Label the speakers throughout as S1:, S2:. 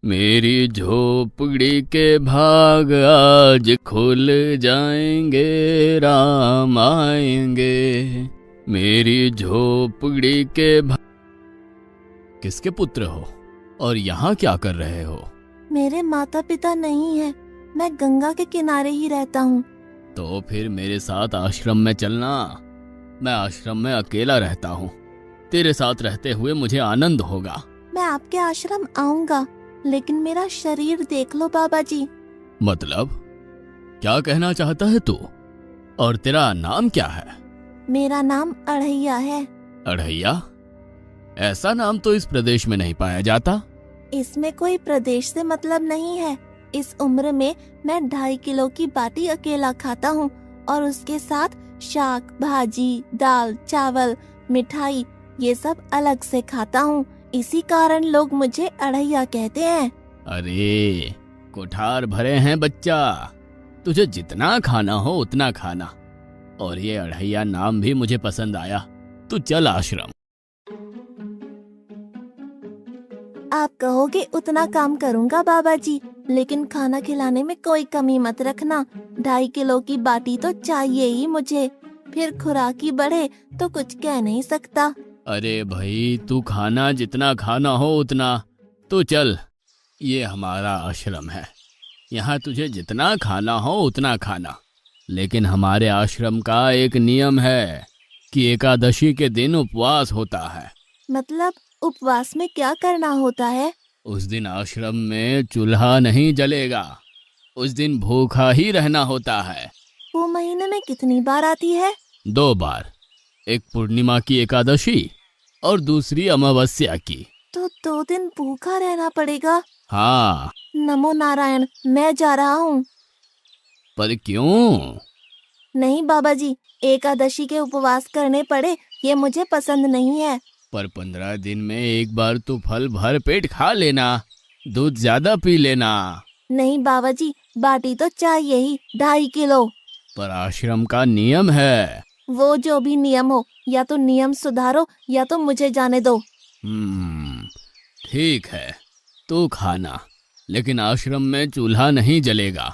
S1: मेरी झोपड़ी के भाग आज खुल जाएंगे, राम आएंगे। मेरी झोपड़ी के भाग। किसके पुत्र हो और यहाँ क्या कर रहे हो?
S2: मेरे माता पिता नहीं है, मैं गंगा के किनारे ही रहता हूँ।
S1: तो फिर मेरे साथ आश्रम में चलना। मैं आश्रम में अकेला रहता हूँ, तेरे साथ रहते हुए मुझे आनंद होगा।
S2: मैं आपके आश्रम आऊंगा, लेकिन मेरा शरीर देख लो बाबा जी।
S1: मतलब क्या कहना चाहता है तू? और तेरा नाम क्या है?
S2: मेरा नाम अढ़ैया है।
S1: अढ़ैया? ऐसा नाम तो इस प्रदेश में नहीं पाया जाता।
S2: इसमें कोई प्रदेश से मतलब नहीं है। इस उम्र में मैं 2.5 किलो की बाटी अकेला खाता हूँ और उसके साथ शाक, भाजी, दाल, चावल, मिठाई ये सब अलग से खाता हूँ। इसी कारण लोग मुझे अढ़ैया कहते हैं।
S1: अरे कोठार भरे हैं बच्चा, तुझे जितना खाना हो उतना खाना। और ये अढ़ैया नाम भी मुझे पसंद आया। तू चल आश्रम।
S2: आप कहोगे उतना काम करूँगा बाबा जी, लेकिन खाना खिलाने में कोई कमी मत रखना। 2.5 किलो की बाटी तो चाहिए ही मुझे, फिर खुराकी बढ़े तो कुछ कह नहीं सकता।
S1: अरे भाई, तू खाना जितना खाना हो उतना। तो चल, ये हमारा आश्रम है, यहाँ तुझे जितना खाना हो उतना खाना। लेकिन हमारे आश्रम का एक नियम है कि एकादशी के दिन उपवास होता है।
S2: मतलब उपवास में क्या करना होता है?
S1: उस दिन आश्रम में चूल्हा नहीं जलेगा, उस दिन भूखा ही रहना होता है।
S2: वो महीने में कितनी बार आती है?
S1: 2 बार, एक पूर्णिमा की एकादशी और दूसरी अमावस्या की।
S2: तो 2 दिन भूखा रहना पड़ेगा।
S1: हाँ।
S2: नमो नारायण, मैं जा रहा हूँ।
S1: पर क्यों?
S2: नहीं बाबा जी, एकादशी के उपवास करने पड़े ये मुझे पसंद नहीं है।
S1: पर 15 दिन में एक बार तो फल भर पेट खा लेना, दूध ज्यादा पी लेना।
S2: नहीं बाबा जी, बाटी तो चाहिए ही 2.5 किलो।
S1: पर आश्रम का नियम है।
S2: वो जो भी नियम हो, या तो नियम सुधारो या तो मुझे जाने दो।
S1: ठीक है, तू खाना, लेकिन आश्रम में चूल्हा नहीं जलेगा।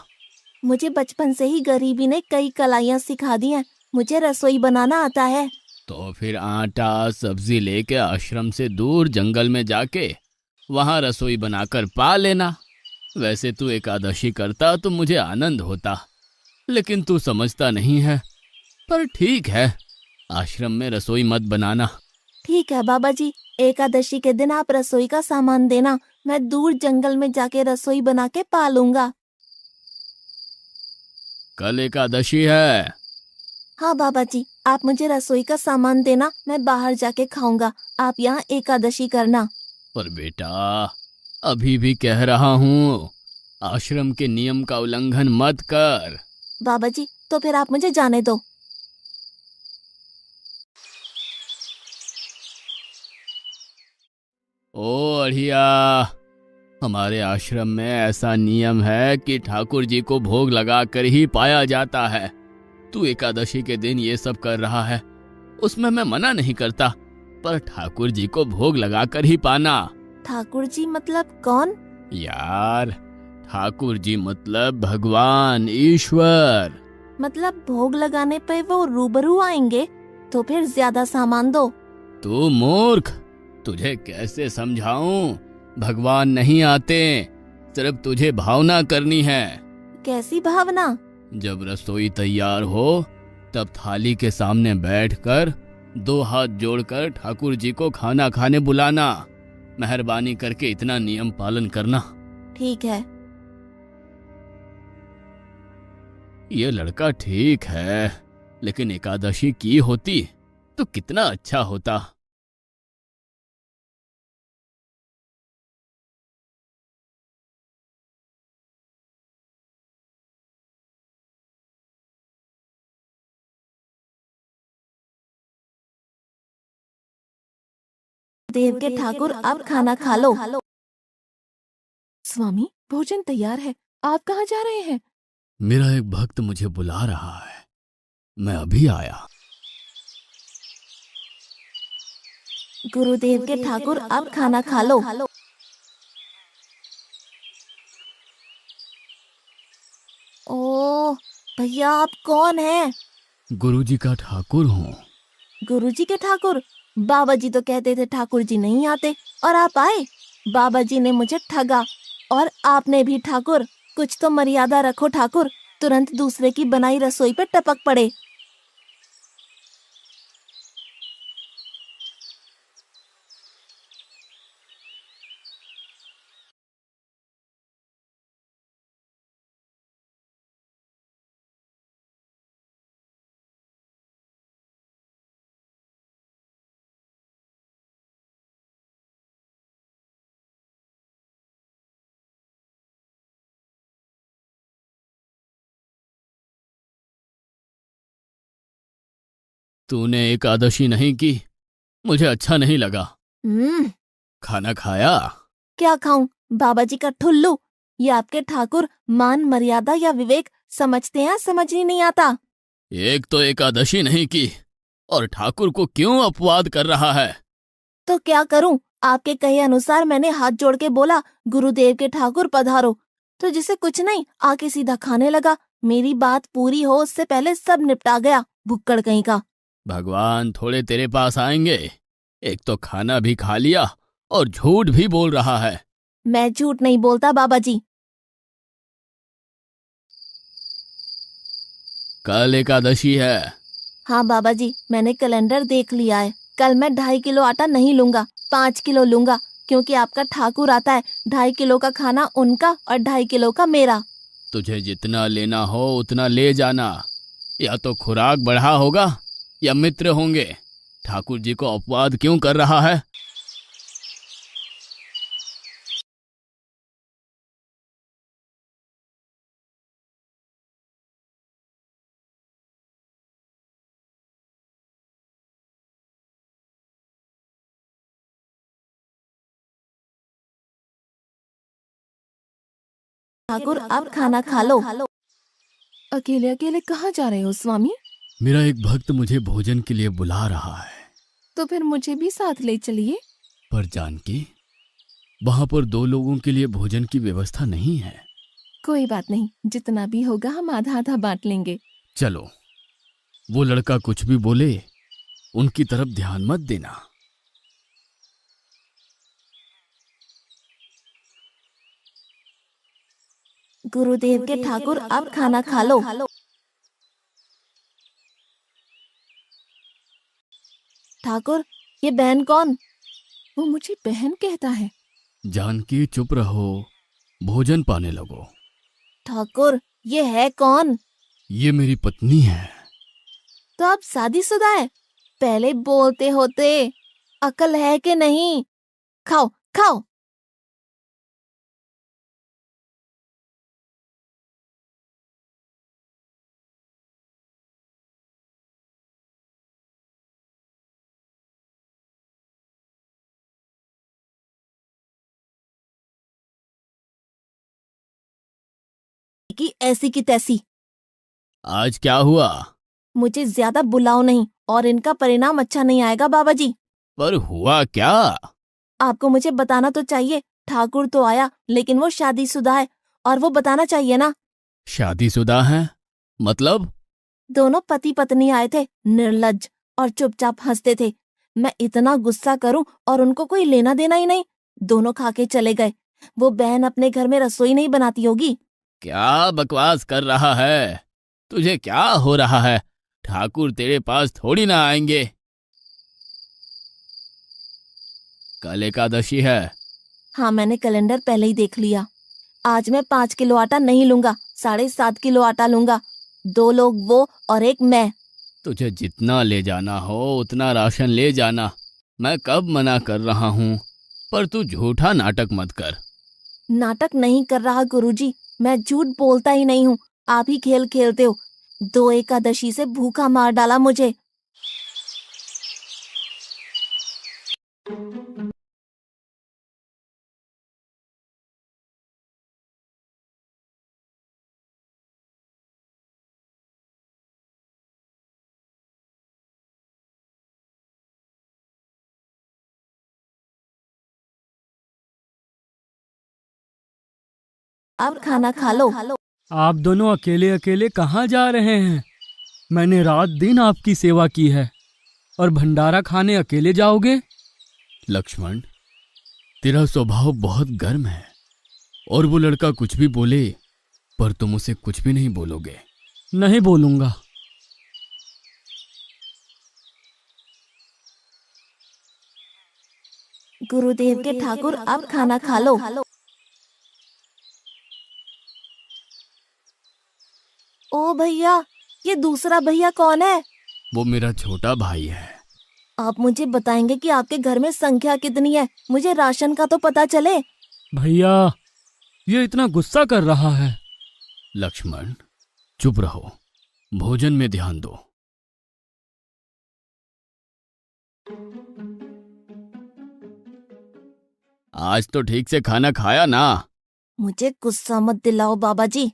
S2: मुझे बचपन से ही गरीबी ने कई कलाइयाँ सिखा दी हैं। मुझे रसोई बनाना आता है।
S1: तो फिर आटा सब्जी लेके आश्रम से दूर जंगल में जाके वहां रसोई बनाकर पा लेना। वैसे तू एकादशी करता तो मुझे आनंद होता, लेकिन तू समझता नहीं है। पर ठीक है, आश्रम में रसोई मत बनाना।
S2: ठीक है बाबा जी, एकादशी के दिन आप रसोई का सामान देना, मैं दूर जंगल में जाके रसोई बना के पा लूंगा।
S1: कल एकादशी है।
S2: हाँ बाबा जी, आप मुझे रसोई का सामान देना, मैं बाहर जाके खाऊंगा। आप यहाँ एकादशी करना।
S1: पर बेटा, अभी भी कह रहा हूँ, आश्रम के नियम का उल्लंघन मत कर।
S2: बाबा जी, तो फिर आप मुझे जाने दो।
S1: ओ अढ़िया, हमारे आश्रम में ऐसा नियम है कि ठाकुर जी को भोग लगा कर ही पाया जाता है। तू एकादशी के दिन ये सब कर रहा है, उसमें मैं मना नहीं करता, पर ठाकुर जी को भोग लगा कर ही पाना।
S2: ठाकुर जी मतलब कौन?
S1: यार, ठाकुर जी मतलब भगवान ईश्वर।
S2: मतलब भोग लगाने पे वो रूबरू आएंगे? तो फिर ज्यादा सामान दो।
S1: तू मूर्ख, तुझे कैसे समझाऊं? भगवान नहीं आते, सिर्फ तुझे भावना करनी है।
S2: कैसी भावना?
S1: जब रसोई तैयार हो तब थाली के सामने बैठकर 2 हाथ जोड़कर ठाकुर जी को खाना खाने बुलाना। मेहरबानी करके इतना नियम पालन करना।
S2: ठीक है।
S1: ये लड़का ठीक है, लेकिन एकादशी की होती तो कितना अच्छा होता।
S2: देव के ठाकुर, आप खाना खा लो। स्वामी, भोजन तैयार है, आप कहाँ जा रहे हैं?
S1: मेरा एक भक्त मुझे बुला रहा है, मैं अभी आया।
S2: गुरुदेव के ठाकुर, आप खाना खा लो। ओह भैया, आप कौन हैं?
S1: गुरुजी का ठाकुर हूँ।
S2: गुरुजी के ठाकुर? बाबा जी तो कहते थे ठाकुर जी नहीं आते, और आप आए। बाबा जी ने मुझे ठगा, और आपने भी ठाकुर। कुछ तो मर्यादा रखो ठाकुर, तुरंत दूसरे की बनाई रसोई पे टपक पड़े।
S1: तूने एकादशी नहीं की, मुझे अच्छा नहीं लगा।
S2: हम्म।
S1: खाना खाया?
S2: क्या खाऊं? बाबा जी का ठुल्लू। ये आपके ठाकुर मान मर्यादा या विवेक समझते हैं, समझ ही नहीं आता।
S1: एक तो एकादशी नहीं की और ठाकुर को क्यों अपवाद कर रहा है?
S2: तो क्या करूं? आपके कहे अनुसार मैंने हाथ जोड़ के बोला, गुरुदेव के ठाकुर पधारो। तो जिसे कुछ नहीं, आके सीधा खाने लगा। मेरी बात पूरी हो उससे पहले सब निपटा गया, भुक्कड़ कहीं का।
S1: भगवान थोड़े तेरे पास आएंगे। एक तो खाना भी खा लिया और झूठ भी बोल रहा है।
S2: मैं झूठ नहीं बोलता बाबा जी।
S1: कल एकादशी है।
S2: हाँ बाबा जी, मैंने कैलेंडर देख लिया है। कल मैं 2.5 किलो आटा नहीं लूंगा, 5 किलो लूंगा। क्योंकि आपका ठाकुर आता है, 2.5 किलो का खाना उनका और 2.5 किलो का मेरा।
S1: तुझे जितना लेना हो उतना ले जाना। या तो खुराक बढ़ा होगा या मित्र होंगे। ठाकुर जी को अपवाद क्यों कर रहा है?
S2: ठाकुर आप खाना खा लो। अकेले अकेले कहाँ जा रहे हो स्वामी?
S1: मेरा एक भक्त मुझे भोजन के लिए बुला रहा है।
S2: तो फिर मुझे भी साथ ले चलिए।
S1: पर जानकी, वहां पर 2 लोगों के लिए भोजन की व्यवस्था नहीं है।
S2: कोई बात नहीं, जितना भी होगा हम आधा आधा बांट लेंगे।
S1: चलो, वो लड़का कुछ भी बोले उनकी तरफ ध्यान मत देना।
S2: गुरुदेव के ठाकुर आप खाना खा लो। ठाकुर, ये बहन कौन? वो मुझे बहन कहता है।
S1: जानकी चुप रहो, भोजन पाने लगो।
S2: ठाकुर, ये है कौन?
S1: ये मेरी पत्नी है।
S2: तो आप शादीशुदा है? पहले बोलते होते। अकल है कि नहीं? खाओ खाओ। की ऐसी की तैसी।
S1: आज क्या हुआ?
S2: मुझे ज्यादा बुलाओ नहीं, और इनका परिणाम अच्छा नहीं आएगा बाबा जी।
S1: पर हुआ क्या?
S2: आपको मुझे बताना तो चाहिए। ठाकुर तो आया, लेकिन वो शादीशुदा है, और वो बताना चाहिए ना।
S1: शादीशुदा है? मतलब?
S2: दोनों पति पत्नी आए थे, निर्लज्ज, और चुपचाप हंसते थे। मैं इतना गुस्सा करूं और उनको कोई लेना देना ही नहीं। दोनों खा के चले गए। वो बहन अपने घर में रसोई नहीं बनाती होगी।
S1: क्या बकवास कर रहा है? तुझे क्या हो रहा है? ठाकुर तेरे पास थोड़ी ना आएंगे। कल एकादशी है।
S2: हाँ, मैंने कैलेंडर पहले ही देख लिया। आज मैं 5 किलो आटा नहीं लूंगा, 7.5 किलो आटा लूंगा। 2 लोग वो और एक मैं।
S1: तुझे जितना ले जाना हो उतना राशन ले जाना। मैं कब मना कर रहा हूँ। पर तू झूठा नाटक मत कर।
S2: नाटक नहीं कर रहा गुरुजी, मैं झूठ बोलता ही नहीं हूँ। आप ही खेल खेलते हो। 2 एकादशी से भूखा मार डाला मुझे। आप खाना खा लो।
S3: आप दोनों अकेले अकेले कहाँ जा रहे हैं? मैंने रात दिन आपकी सेवा की है और भंडारा खाने अकेले जाओगे?
S1: लक्ष्मण, तेरा स्वभाव बहुत गर्म है और वो लड़का कुछ भी बोले पर तुम उसे कुछ भी नहीं बोलोगे।
S3: नहीं बोलूंगा।
S2: गुरुदेव के ठाकुर, अब खाना खा लो। ओ भैया, ये दूसरा भैया कौन है?
S1: वो मेरा छोटा भाई है।
S2: आप मुझे बताएंगे कि आपके घर में संख्या कितनी है? मुझे राशन का तो पता चले।
S3: भैया, ये इतना गुस्सा कर रहा है।
S1: लक्ष्मण, चुप रहो, भोजन में ध्यान दो। आज तो ठीक से खाना खाया ना?
S2: मुझे गुस्सा मत दिलाओ बाबा जी।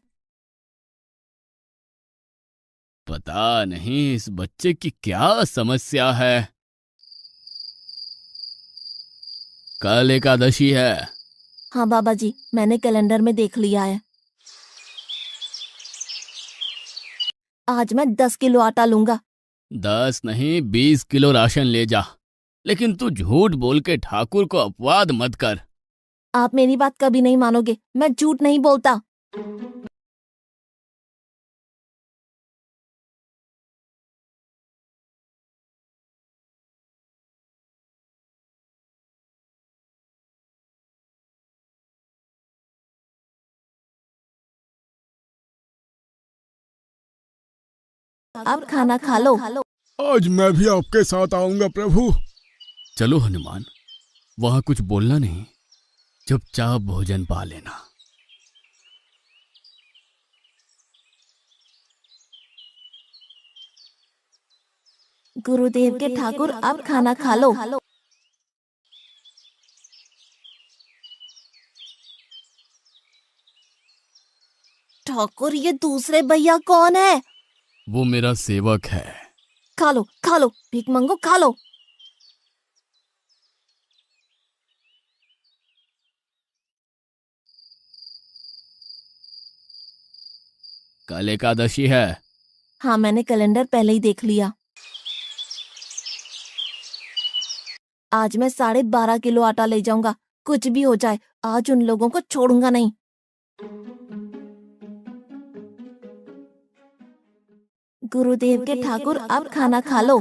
S1: पता नहीं इस बच्चे की क्या समस्या है। कल एकादशी है।
S2: हाँ बाबा जी, मैंने कैलेंडर में देख लिया है। आज मैं 10 किलो आटा लूंगा।
S1: 10 नहीं 20 किलो राशन ले जा, लेकिन तू झूठ बोल के ठाकुर को अपवाद मत कर।
S2: आप मेरी बात कभी नहीं मानोगे, मैं झूठ नहीं बोलता। अब खाना खा लो।
S4: आज मैं भी आपके साथ आऊंगा प्रभु।
S1: चलो हनुमान, वहां कुछ बोलना नहीं, चुपचाप भोजन पा लेना।
S2: गुरुदेव के ठाकुर, अब खाना खा लो। ठाकुर, ये दूसरे भैया कौन है?
S1: वो मेरा सेवक है।
S2: खा लो, भीख मंगो, खा लो।
S1: कल एकादशी है।
S2: हाँ, मैंने कैलेंडर पहले ही देख लिया। आज मैं 12.5 किलो आटा ले जाऊंगा। कुछ भी हो जाए, आज उन लोगों को छोड़ूंगा नहीं। गुरुदेव के ठाकुर, अब खाना खा लो।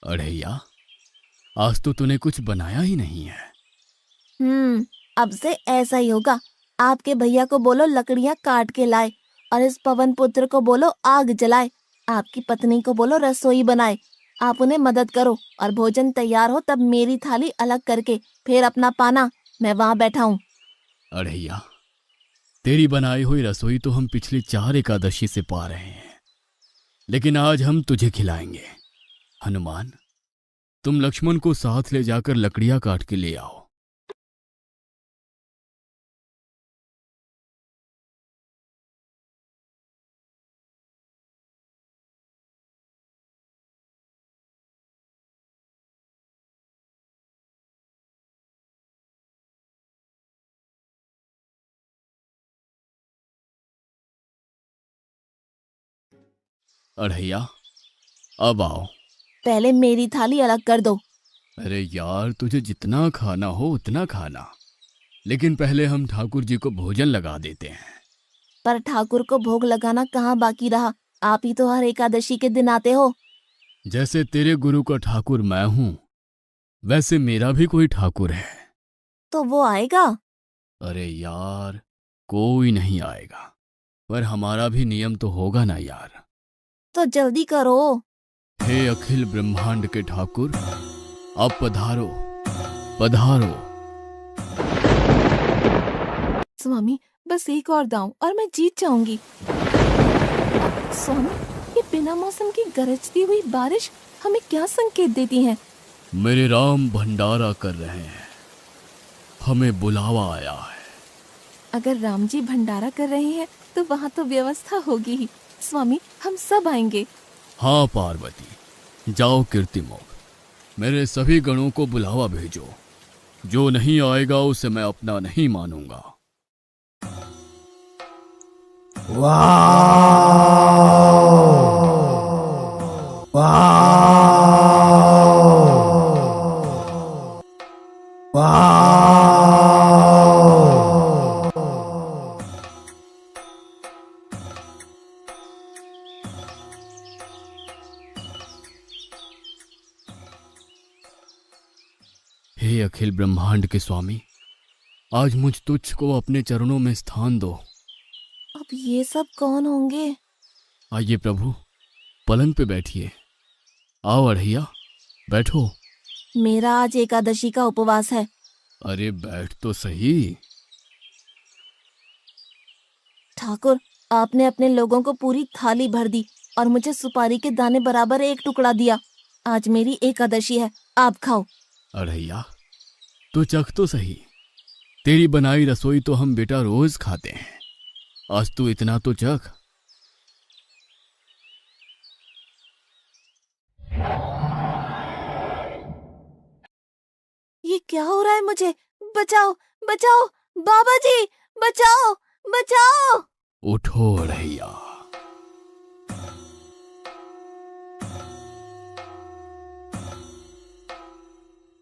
S1: अढ़ैया, आज तो तूने कुछ बनाया ही नहीं है।
S2: अब से ऐसा ही होगा। आपके भैया को बोलो लकड़ियां काट के लाए और इस पवन पुत्र को बोलो आग जलाए। आपकी पत्नी को बोलो रसोई बनाए। आप उन्हें मदद करो और भोजन तैयार हो तब मेरी थाली अलग करके फिर अपना पाना, मैं वहां बैठा हूँ।
S1: अढ़ैया, तेरी बनाई हुई रसोई तो हम पिछली 4 एकादशी से पा रहे हैं, लेकिन आज हम तुझे खिलाएंगे। हनुमान, तुम लक्ष्मण को साथ ले जाकर लकड़ियां काट के ले आओ। अढ़ैया, अब आओ।
S2: पहले मेरी थाली अलग कर दो।
S1: अरे यार, तुझे जितना खाना हो उतना खाना, लेकिन पहले हम ठाकुर जी को भोजन लगा देते हैं।
S2: पर ठाकुर को भोग लगाना कहाँ बाकी रहा? आप ही तो हर एकादशी के दिन आते हो।
S1: जैसे तेरे गुरु का ठाकुर मैं हूं, वैसे मेरा भी कोई ठाकुर है।
S2: तो वो आएगा?
S1: अरे यार, कोई नहीं आएगा, पर हमारा भी नियम तो होगा ना यार।
S2: तो जल्दी करो।
S1: हे अखिल ब्रह्मांड के ठाकुर, अब पधारो पधारो।
S2: स्वामी, बस एक और दांव और मैं जीत जाऊंगी। स्वामी, ये बिना मौसम की गरजती हुई बारिश हमें क्या संकेत देती है?
S1: मेरे राम भंडारा कर रहे हैं, हमें बुलावा आया है।
S2: अगर राम जी भंडारा कर रहे हैं तो वहाँ तो व्यवस्था होगी ही। स्वामी, हम सब आएंगे।
S1: हाँ पार्वती, जाओ कीर्तिमोग, मेरे सभी गणों को बुलावा भेजो। जो नहीं आएगा उसे मैं अपना नहीं मानूंगा। हे अखिल ब्रह्मांड के स्वामी, आज मुझ तुच्छ को अपने चरणों में स्थान दो।
S2: अब ये सब कौन होंगे?
S1: आइए प्रभु, पलंग पे बैठिए। आओ अढ़ैया, बैठो।
S2: मेरा आज एकादशी का उपवास है।
S1: अरे बैठ तो सही।
S2: ठाकुर, आपने अपने लोगों को पूरी थाली भर दी और मुझे सुपारी के दाने बराबर एक टुकड़ा दिया। आज मेरी एकादशी है, आप खाओ।
S1: अढ़ैया, तो चख तो सही। तेरी बनाई रसोई तो हम बेटा रोज खाते हैं, आज तू इतना तो चख।
S2: ये क्या हो रहा है मुझे? बचाओ बचाओ, बाबा जी बचाओ बचाओ।
S1: उठो अढ़ैया।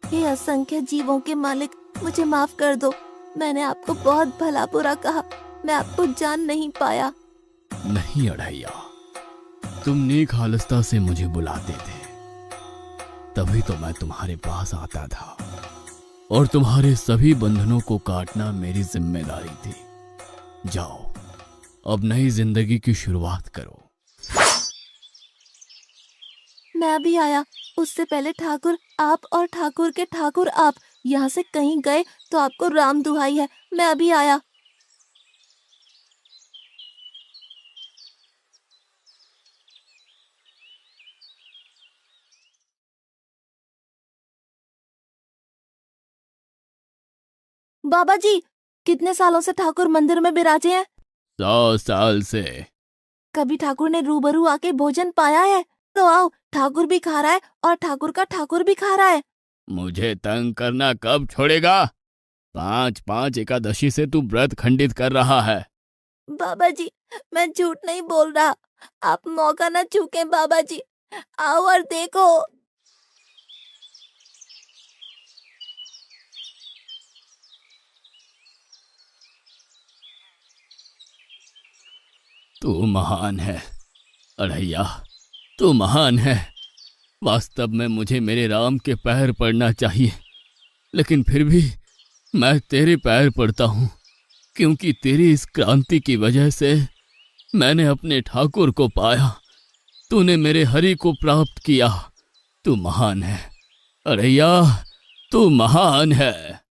S2: हे असंख्य जीवों के मालिक, मुझे माफ कर दो। मैंने आपको बहुत भला बुरा कहा, मैं आपको जान नहीं पाया।
S1: नहीं अढ़ैया, तुम नेक हालस्ता से मुझे बुलाते थे, तभी तो मैं तुम्हारे पास आता था, और तुम्हारे सभी बंधनों को काटना मेरी जिम्मेदारी थी। जाओ, अब नई जिंदगी की शुरुआत करो।
S2: मैं भी आया। उससे पहले ठाकुर आप और ठाकुर के ठाकुर आप यहाँ से कहीं गए तो आपको राम दुहाई है, मैं अभी आया। बाबा जी, कितने सालों से ठाकुर मंदिर में विराजे हैं?
S1: 100 साल से।
S2: कभी ठाकुर ने रूबरू आके भोजन पाया है? तो आओ, ठाकुर भी खा रहा है और ठाकुर का ठाकुर भी खा रहा है।
S1: मुझे तंग करना कब छोड़ेगा? 5-5 एकादशी से तू व्रत खंडित कर रहा है।
S2: बाबा जी, मैं झूठ नहीं बोल रहा, आप मौका न चूके बाबा जी, आओ और देखो।
S1: तू महान है अढ़ैया, तू महान है। वास्तव में मुझे मेरे राम के पैर पड़ना चाहिए, लेकिन फिर भी मैं तेरे पैर पड़ता हूँ, क्योंकि तेरी इस क्रांति की वजह से मैंने अपने ठाकुर को पाया। तूने मेरे हरि को प्राप्त किया। तू महान है अढ़ैया, तू महान है।